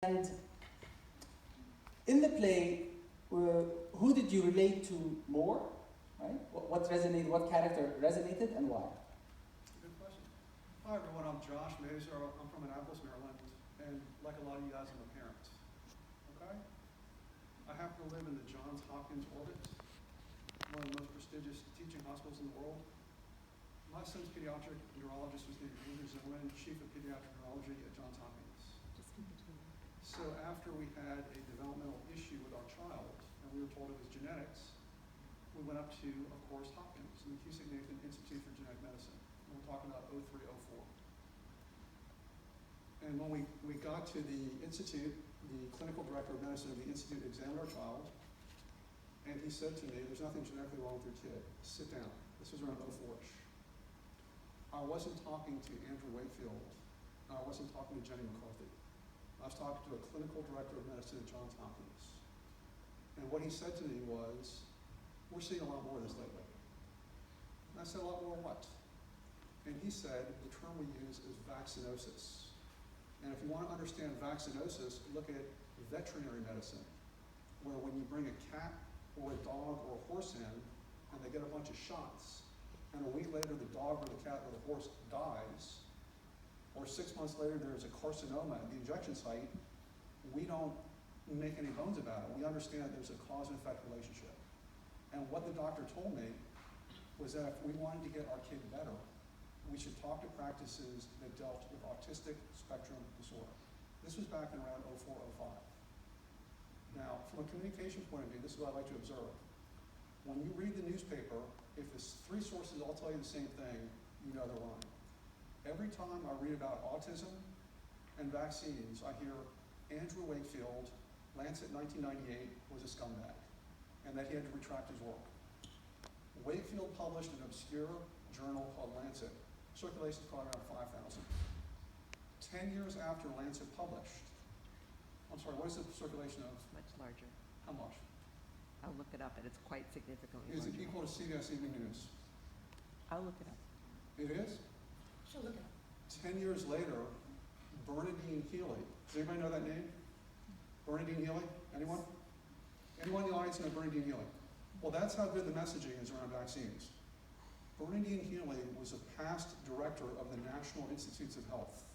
And in the play, who did you relate to more, right? What resonated, what character resonated, and why? Good question. Hi everyone, I'm Josh Mazer. I'm from Annapolis, Maryland, and like a lot of you guys, I'm a parent. Okay? I happen to live in the Johns Hopkins orbit, one of the most prestigious teaching hospitals in the world. My son's pediatric neurologist was named Andrew Zimmerman, Chief of Pediatric Neurology at Johns Hopkins. So after we had a developmental issue with our child, and we were told it was genetics, we went up to, of course, Hopkins, the Cusick-Nathan Institute for Genetic Medicine. And we're talking about 03, 04. And when we got to the institute, the clinical director of medicine of the institute examined our child, and he said to me, there's nothing genetically wrong with your kid. Sit down. This was around 04-ish. I wasn't talking to Andrew Wakefield. I wasn't talking to Jenny McCarthy. I was talking to a clinical director of medicine at Johns Hopkins. And what he said to me was, we're seeing a lot more of this lately. And I said, a lot more what? And he said, the term we use is vaccinosis. And if you want to understand vaccinosis, look at veterinary medicine, where when you bring a cat or a dog or a horse in, and they get a bunch of shots, and a week later the dog or the cat or the horse dies, or 6 months later there's a carcinoma at the injection site, we don't make any bones about it. We understand that there's a cause and effect relationship. And what the doctor told me was that if we wanted to get our kid better, we should talk to practices that dealt with autistic spectrum disorder. This was back in around 04, 05. Now, from a communication point of view, this is what I like to observe. When you read the newspaper, if the three sources all tell you the same thing, you know they're lying. Every time I read about autism and vaccines, I hear Andrew Wakefield, Lancet 1998, was a scumbag, and that he had to retract his work. Wakefield published an obscure journal called Lancet. Circulation is probably around 5,000. 10 years after Lancet published, I'm sorry, what is the circulation of? Much larger. How much? I'll look it up, and it's quite significantly Is larger. it equal to CBS Evening News? I'll look it up. It is? She'll look it up. 10 years later, Bernadine Healy. Does anybody know that name? Bernadine Healy? Anyone? Anyone in the audience know Bernadine Healy? Well, that's how good the messaging is around vaccines. Bernadine Healy was a past director of the National Institutes of Health,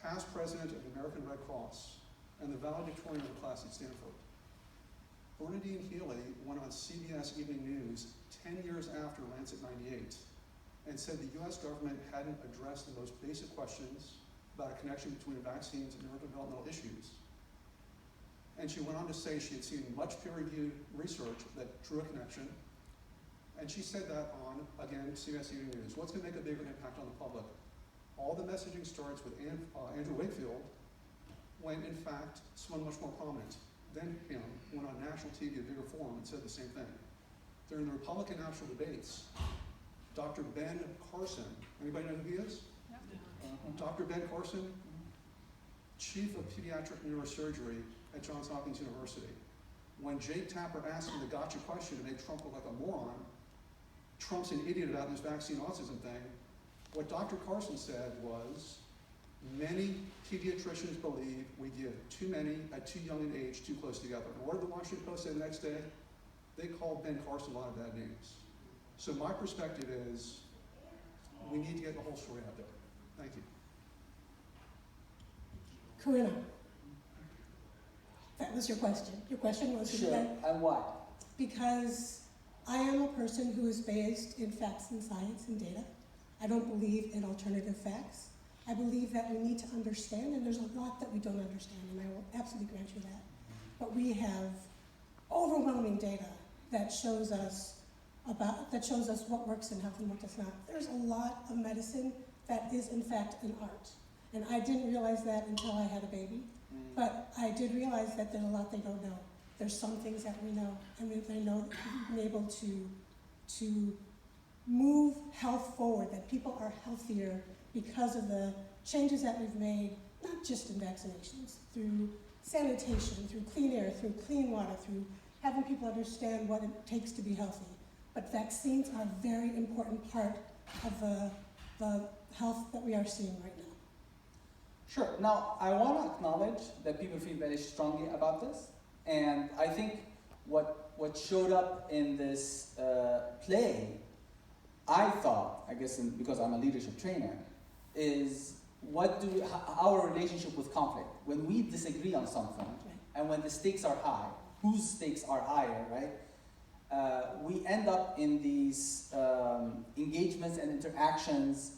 past president of the American Red Cross, and the valedictorian of the class at Stanford. Bernadine Healy went on CBS Evening News 10 years after Lancet 98 and said the US government hadn't addressed the most basic questions about a connection between vaccines and neurodevelopmental issues. And she went on to say she had seen much peer-reviewed research that drew a connection. And she said that on, again, CBS Evening News. What's going to make a bigger impact on the public? All the messaging starts with Andrew Wakefield, when in fact someone much more prominent than him went on national TV, a bigger forum, and said the same thing. During the Republican national debates, Dr. Ben Carson, anybody know who he is? Dr. Ben Carson, chief of pediatric neurosurgery at Johns Hopkins University. When Jake Tapper asked him the gotcha question to make Trump look like a moron, Trump's an idiot about this vaccine autism thing, what Dr. Carson said was, many pediatricians believe we give too many at too young an age too close together. And what did the Washington Post say the next day? They called Ben Carson a lot of bad names. So my perspective is, we need to get the whole story out there. Thank you. Corinna, that was your question. Your question was, Sure, and why? because I am a person who is based in facts and science and data. I don't believe in alternative facts. I believe that we need to understand, and there's a lot that we don't understand, and I will absolutely grant you that. But we have overwhelming data that shows us what works in health and what does not. There's a lot of medicine that is in fact an art. And I didn't realize that until I had a baby. But I did realize that there's a lot they don't know. There's some things that we know, and they know that we've been able to move health forward, that people are healthier because of the changes that we've made, not just in vaccinations, through sanitation, through clean air, through clean water, through having people understand what it takes to be healthy. But vaccines are a very important part of the health that we are seeing right now. Sure. Now, I want to acknowledge that people feel very strongly about this, and I think what showed up in this play, I thought, I guess because I'm a leadership trainer, is our relationship with conflict. When we disagree on something, and when the stakes are high, whose stakes are higher, right? We end up in these engagements and interactions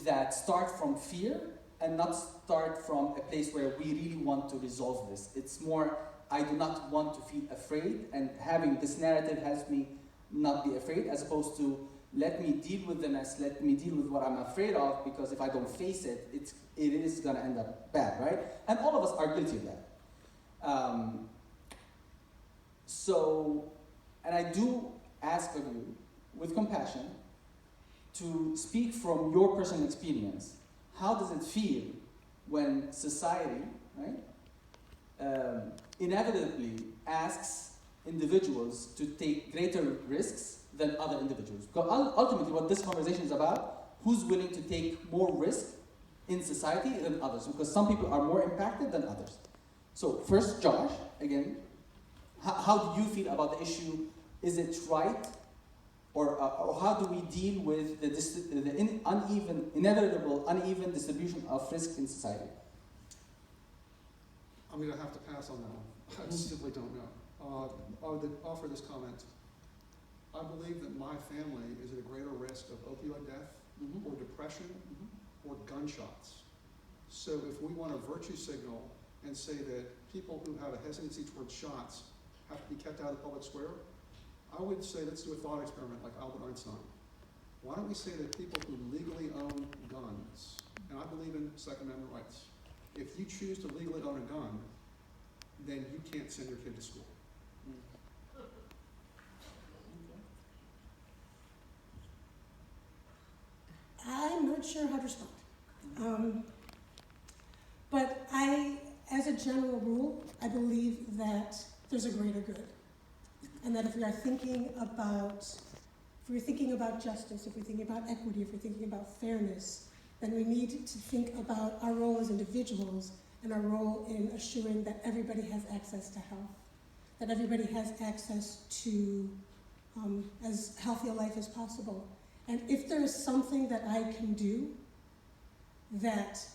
that start from fear and not start from a place where we really want to resolve this. It's more, I do not want to feel afraid, and having this narrative helps me not be afraid, as opposed to let me deal with the mess, let me deal with what I'm afraid of, because if I don't face it, it is gonna end up bad, right? And all of us are guilty of that. And I do ask of you, with compassion, to speak from your personal experience. How does it feel when society, right, inevitably asks individuals to take greater risks than other individuals? Because ultimately what this conversation is about, who's willing to take more risk in society than others, because some people are more impacted than others. So first, Josh, again, how do you feel about the issue? Is it right? Or how do we deal with the inevitable uneven distribution of risk in society? I'm going to have to pass on that one. I simply don't know. I would offer this comment. I believe that my family is at a greater risk of opioid death, or depression, or gunshots. So if we want a virtue signal and say that people who have a hesitancy towards shots have to be kept out of the public square, I would say let's do a thought experiment like Albert Einstein. Why don't we say that people who legally own guns, and I believe in Second Amendment rights, if you choose to legally own a gun, then you can't send your kid to school. I'm not sure how to respond. But as a general rule, I believe that there's a greater good. And that if we are thinking about justice, if we're thinking about equity, if we're thinking about fairness, then we need to think about our role as individuals and our role in assuring that everybody has access to health, that everybody has access to as healthy a life as possible. And if there is something that I can do that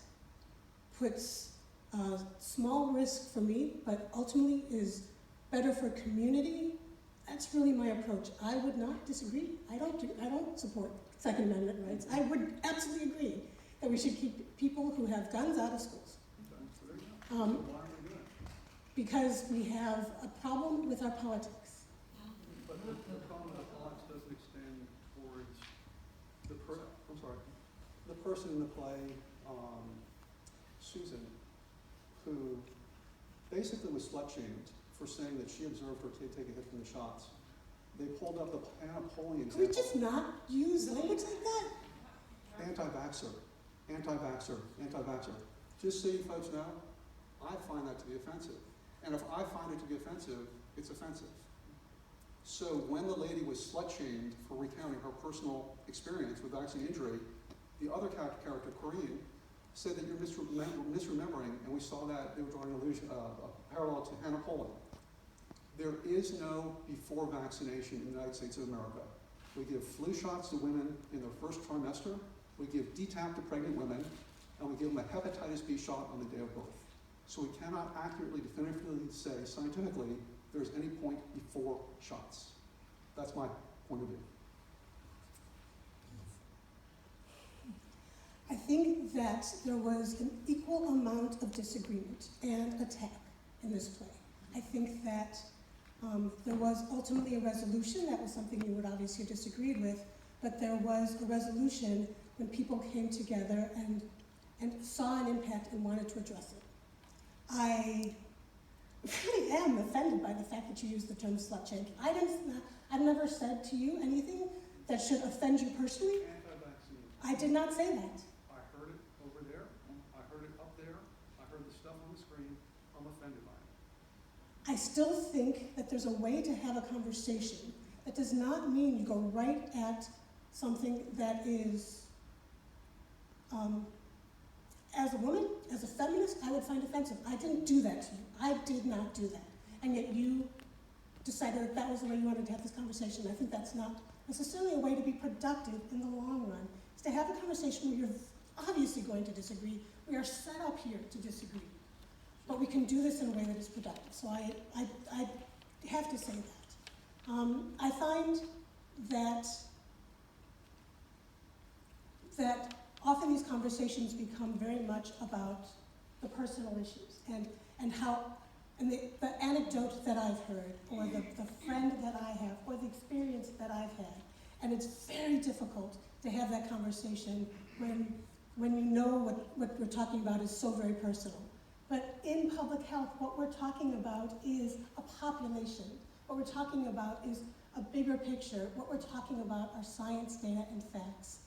puts a small risk for me, but ultimately is better for community, that's really my approach. I would not disagree. I don't support Second Amendment rights. I would absolutely agree that we should keep people who have guns out of schools. Because we have a problem with our politics. But the problem with politics doesn't extend towards the person in the play, Susan, who basically was slut-shamed for saying that she observed her kid take a hit from the shots. They pulled up the Hannah Polly example. Can we just not use language like that? Anti-vaxxer, anti-vaxxer, anti-vaxxer. Just so you folks know, I find that to be offensive. And if I find it to be offensive, it's offensive. So when the lady was slut-shamed for recounting her personal experience with vaccine injury, the other character, Corinne, said that you're misremembering, and we saw that they were drawing a parallel to Hannah Polly. There is no before vaccination in the United States of America. We give flu shots to women in their first trimester, we give DTaP to pregnant women, and we give them a hepatitis B shot on the day of birth. So we cannot accurately, definitively say scientifically there's any point before shots. That's my point of view. I think that there was an equal amount of disagreement and attack in this play. I think that there was ultimately a resolution. That was something you would obviously disagreed with, but there was a resolution when people came together and saw an impact and wanted to address it. I really am offended by the fact that you used the term slut-shamed. I've never said to you anything that should offend you personally. Anti-vaccine. I did not say that. I heard it over there. I heard it up there. I heard the stuff on the screen. I'm offended by it. I still think that there's a way to have a conversation. That does not mean you go right at something that is as a woman, as a feminist, I would find offensive. I didn't do that to you. I did not do that. And yet you decided that that was the way you wanted to have this conversation. I think that's not necessarily a way to be productive in the long run. It's to have a conversation where you're obviously going to disagree. We are set up here to disagree. But we can do this in a way that is productive. So I have to say that. I find that often these conversations become very much about the personal issues and how, and the anecdote that I've heard, or the friend that I have, or the experience that I've had. And it's very difficult to have that conversation when you know what we're talking about is so very personal. But in public health, what we're talking about is a population. What we're talking about is a bigger picture. What we're talking about are science, data, and facts.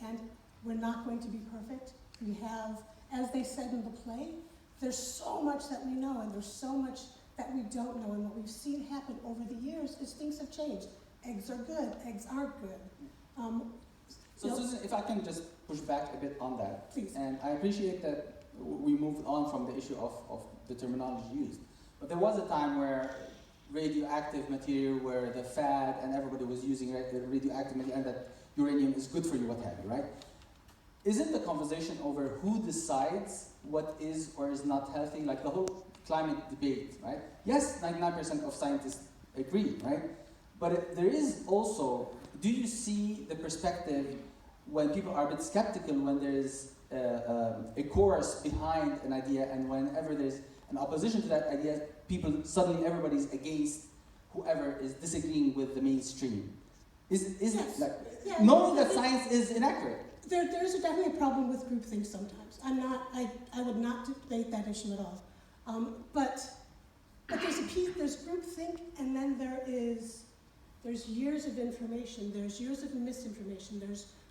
And we're not going to be perfect. We have, as they said in the play, there's so much that we know, and there's so much that we don't know. And what we've seen happen over the years is things have changed. Eggs are good, eggs aren't good. So Susan, if I can just push back a bit on that. Please. And I appreciate that we moved on from the issue of the terminology used. But there was a time where radioactive material, where the fad and everybody was using radioactive material, and that uranium is good for you, what have you, right? Isn't the conversation over who decides what is or is not healthy, like the whole climate debate, right? Yes, 99% of scientists agree, right? But there is also, do you see the perspective when people are a bit skeptical when there is a chorus behind an idea, and whenever there's an opposition to that idea, suddenly everybody's against whoever is disagreeing with the mainstream? Is Yes. it like, Yeah, knowing I that think science is inaccurate? There's definitely a problem with groupthink sometimes. I would not debate that issue at all. But there's groupthink, and then there's years of information, there's years of misinformation,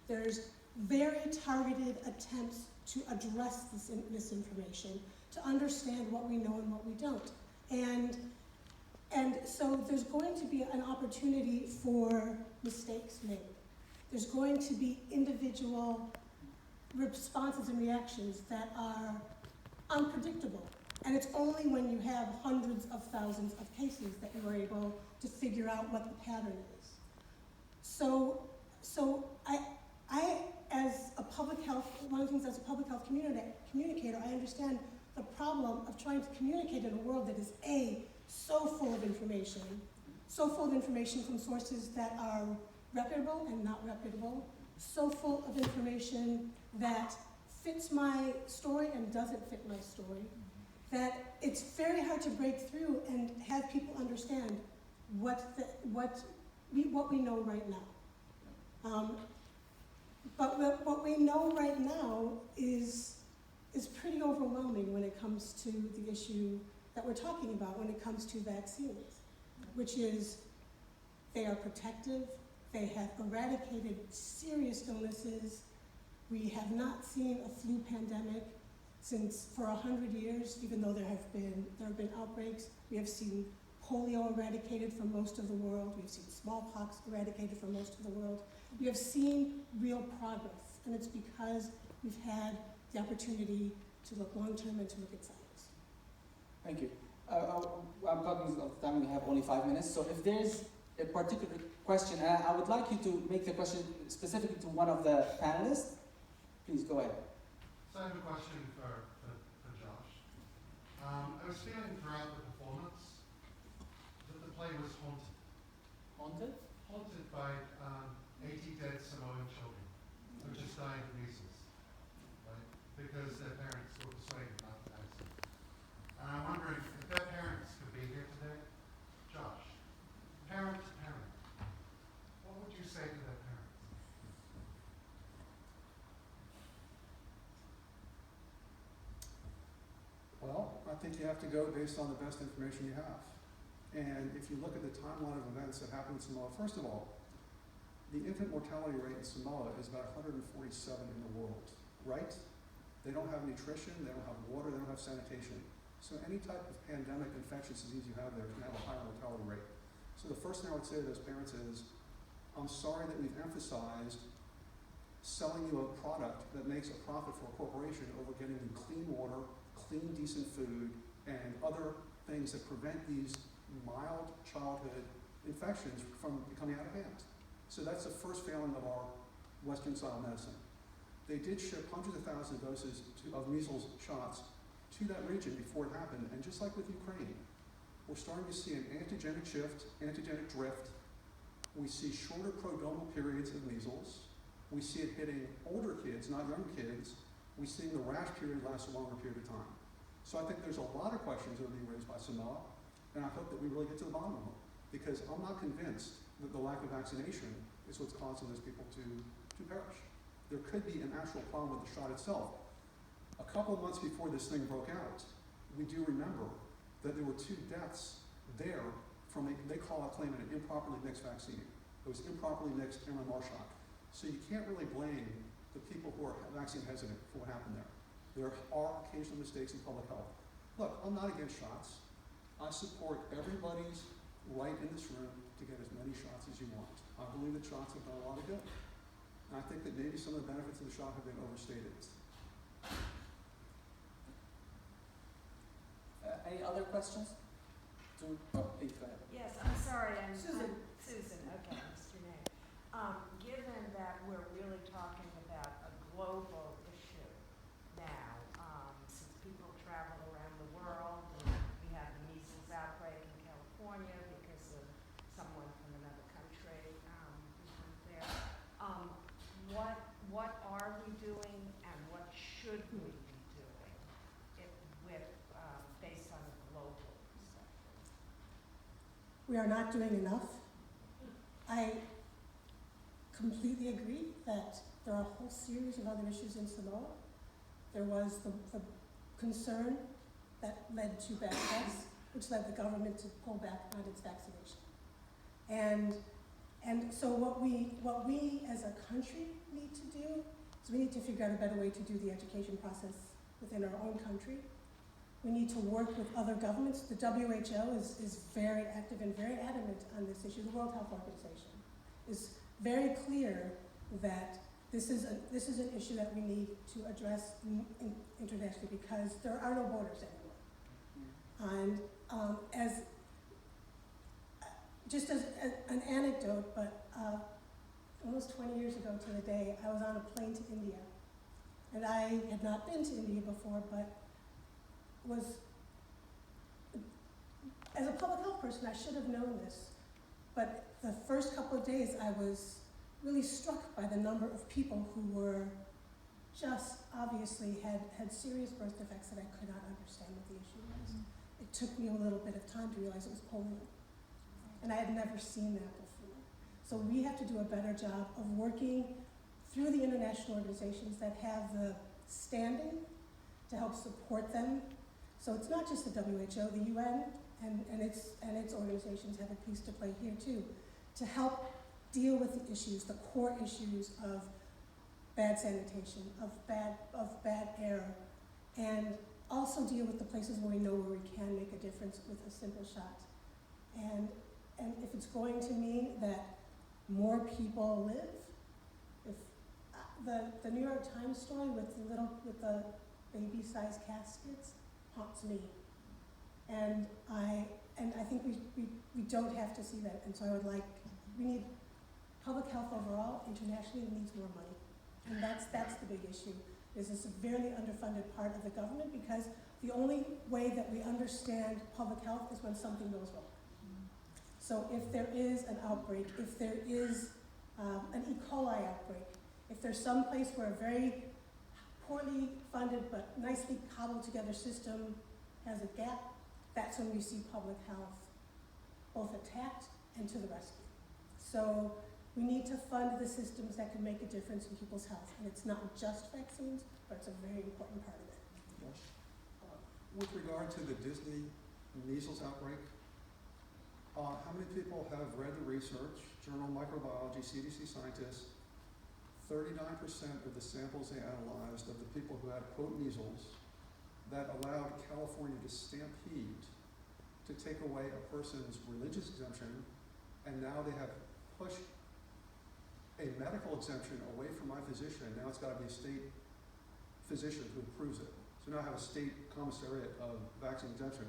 there's very targeted attempts to address this misinformation, to understand what we know and what we don't. And so there's going to be an opportunity for mistakes made. There's going to be individual responses and reactions that are unpredictable. And it's only when you have hundreds of thousands of cases that you are able to figure out what the pattern is. So I as a public health, one of the things as a public health communicator, I understand the problem of trying to communicate in a world that is so full of information from sources that are reputable and not reputable, so full of information that fits my story and doesn't fit my story, that it's very hard to break through and have people understand what we know right now. But what we know right now is pretty overwhelming when it comes to the issue that we're talking about, when it comes to vaccines, which is they are protective, they have eradicated serious illnesses. We have not seen a flu pandemic for 100 years, even though there have been outbreaks. We have seen polio eradicated from most of the world. We've seen smallpox eradicated from most of the world. We have seen real progress, and it's because we've had the opportunity to look long-term and to look at science. Thank you. I'm cognizant of the time, we have only 5 minutes, so if there's a particular question, I would like you to make the question specifically to one of the panelists. Please go ahead. So I have a question for Josh. I was feeling throughout the performance that the play was haunted. Haunted? Haunted by 80 dead Samoan children who just died of measles, right? Because their parents were persuaded not to vaccinate. And I'm wondering if their parents could be here today. Josh, parent to parent, what would you say to their parents? Well, I think you have to go based on the best information you have. And if you look at the timeline of events that happened in Samoa, first of all, the infant mortality rate in Samoa is about 147 in the world, right? They don't have nutrition, they don't have water, they don't have sanitation. So any type of pandemic infectious disease you have there can have a higher mortality rate. So the first thing I would say to those parents is, I'm sorry that we've emphasized selling you a product that makes a profit for a corporation over getting you clean water, clean, decent food, and other things that prevent these mild childhood infections from becoming out of hand. So that's the first failing of our Western-style medicine. They did ship hundreds of thousands of doses of measles shots to that region before it happened, and just like with Ukraine, we're starting to see an antigenic shift, antigenic drift. We see shorter prodromal periods of measles. We see it hitting older kids, not young kids. We see the rash period last a longer period of time. So I think there's a lot of questions that are being raised by Samoa, and I hope that we really get to the bottom of them, because I'm not convinced that the lack of vaccination is what's causing those people to perish. There could be an actual problem with the shot itself. A couple of months before this thing broke out, we do remember that there were 2 deaths there from they claim it an improperly mixed vaccine. It was improperly mixed MMR shot. So you can't really blame the people who are vaccine hesitant for what happened there. There are occasional mistakes in public health. Look, I'm not against shots. I support everybody's right in this room to get as many shots as you want. I believe that shots have done a lot of good. And I think that maybe some of the benefits of the shot have been overstated. Any other questions? Please go ahead. Yes, I'm sorry, I'm Susan. Susan, okay, Mr. Name. Given that we're really talking about a global issue now, since people travel around the world, and we have the measles outbreak in California because of someone from another country who went there, what are we doing and what should we be doing based on a global perspective? We are not doing enough. I completely agree that there are a whole series of other issues in Samoa. There was the concern that led to bad tests, which led the government to pull back on its vaccination. And so what we as a country need to do is we need to figure out a better way to do the education process within our own country. We need to work with other governments. The WHO is very active and very adamant on this issue. The World Health Organization is very clear that this is an issue that we need to address internationally because there are no borders anymore. And just as an anecdote, but almost 20 years ago to the day, I was on a plane to India. And I had not been to India before, but as a public health person, I should have known this. But the first couple of days, I was really struck by the number of people who were just obviously had serious birth defects that I could not understand what the issue was. It took me a little bit of time to realize it was polio. And I had never seen that before. So we have to do a better job of working through the international organizations that have the standing to help support them. So it's not just the WHO, the UN and its organizations have a piece to play here too, to help deal with the issues, the core issues of bad sanitation, of bad air, and also deal with the places where we know where we can make a difference with a simple shot. And if it's going to mean that more people live, if the New York Times story with the baby-sized caskets haunts me, and I think we don't have to see that. And so we need public health overall internationally needs more money, and that's the big issue. Is a severely underfunded part of the government because the only way that we understand public health is when something goes wrong. So if there is an outbreak, if there is an E. coli outbreak, if there's some place where a very poorly funded but nicely cobbled together system has a gap, that's when we see public health both attacked and to the rescue. So we need to fund the systems that can make a difference in people's health. And it's not just vaccines, but it's a very important part of it. With regard to the Disney measles outbreak, how many people have read the research, Journal of Microbiology, CDC scientists? 39% of the samples they analyzed of the people who had, quote, measles, that allowed California to stampede to take away a person's religious exemption, and now they have pushed a medical exemption away from my physician, now it's gotta be a state physician who approves it. So now I have a state commissariat of vaccine exemption.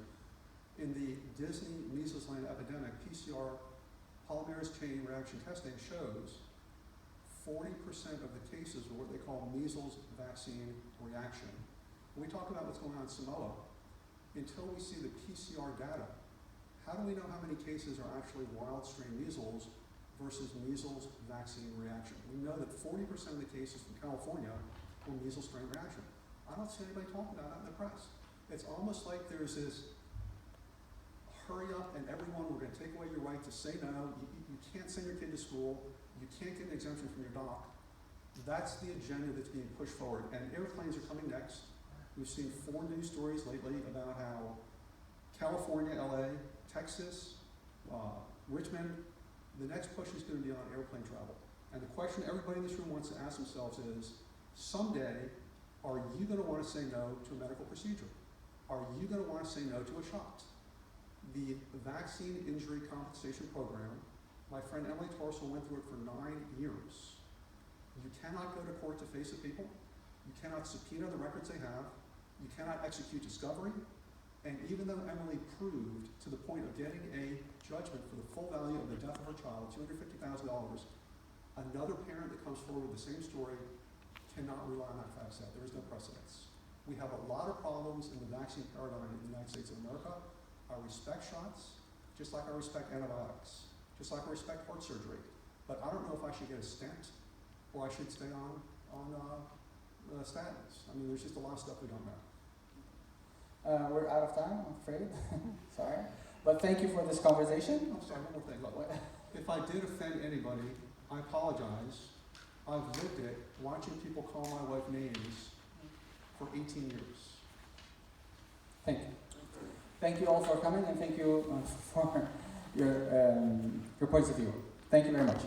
In the Disney measles land epidemic, PCR polymerase chain reaction testing shows 40% of the cases were what they call measles vaccine reaction. When we talk about what's going on in Samoa, until we see the PCR data, how do we know how many cases are actually wild strain measles versus measles vaccine reaction? We know that 40% of the cases from California were measles strain reaction. I don't see anybody talking about that in the press. It's almost like there's this hurry up and everyone, we're gonna take away your right to say no, you can't send your kid to school, you can't get an exemption from your doc. That's the agenda that's being pushed forward, and airplanes are coming next. We've seen 4 news stories lately about how California, LA, Texas, Richmond, the next push is gonna be on airplane travel. And the question everybody in this room wants to ask themselves is, someday, are you gonna wanna say no to a medical procedure? Are you gonna wanna say no to a shot? The Vaccine Injury Compensation Program, my friend Emily Torsel went through it for 9 years. You cannot go to court to face the people. You cannot subpoena the records they have. You cannot execute discovery. And even though Emily proved to the point of getting a judgment for the full value of the death of her child, $250,000, another parent that comes forward with the same story cannot rely on that fact set. There is no precedence. We have a lot of problems in the vaccine paradigm in the United States of America. I respect shots, just like I respect antibiotics, just like I respect heart surgery. But I don't know if I should get a stent or I should stay on statins. I mean, there's just a lot of stuff we don't know. We're out of time, I'm afraid. Sorry. But thank you for this conversation. I'm sorry, one more thing. Look, if I did offend anybody, I apologize. I've lived it watching people call my wife names for 18 years. Thank you. Thank you all for coming, and thank you for your points of view. Thank you very much.